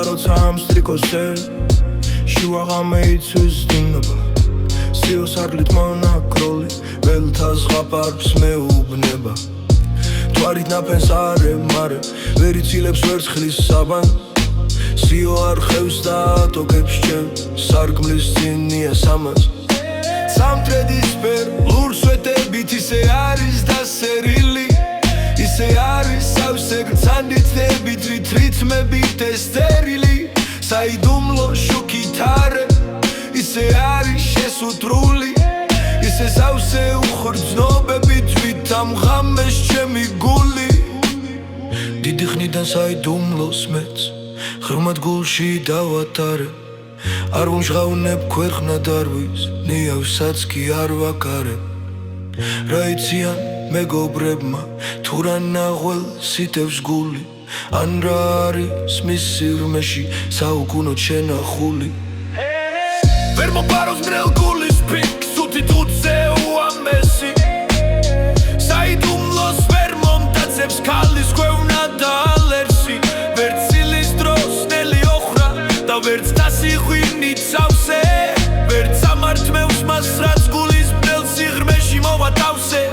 როცა ამ სტრიქოსე შუაღამე იცვის დინობა სიოს არლით მონაკროლი ველთა ზღაპარს მეუბნება თვარით ნაფენს არე ვერ იცილებს ვერცხლის საბან სიო არ ხევს და ატოგებს ჩემ სარკმლის წინია სამას სამტრედისფერ ლურსვეტებით ისე არის დასერილი ისე არის სავსე გრძანდით რითმებით ესტერილი საიდუმლო შუქითარე ისე არის შესუტრული ისე სავსე უხრწნობებით ვით ამ ღამეს ჩემი გული დიდი ხნიდან საიდუმლოს მეც ღრმად გულში დავატარე არ ვუმჟღავნებ ქვეყნად არ ვის ნიავსაც კი არ ვაკარებ რა იციან მეგობრებმა თუ რა ნახველს იტევს გული ან რა არის მის სიღრმეში საუკუნოდ შენახული ვერ მოპაროს მრელ გულის ფიქ სუთით უცე უამესი საიდუმლოს ვერ მომტაცებს ქალის ქვევნა და ალერსი ვერც ცილის დროს ნელი ოხრა და ვერც დასიხვინით სავსე ვერც ამართმევს მას რაც გულის მრელ სიღრმეში მოვათავსე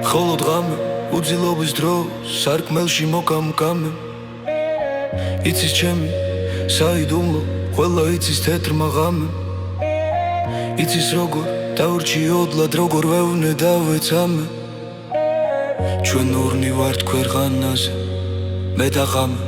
ხოლო დღამე უძილობის დროს სარკმელში მოკამკამე იცის ჩემი საიდუმლო ყველა იცის თეთრმა ღამემ იცის როგორ დავრჩიოდლად როგორ ვევნე დავეცამე ჩვენ ორნი ვართ ქვეყანაზე მე და ღამე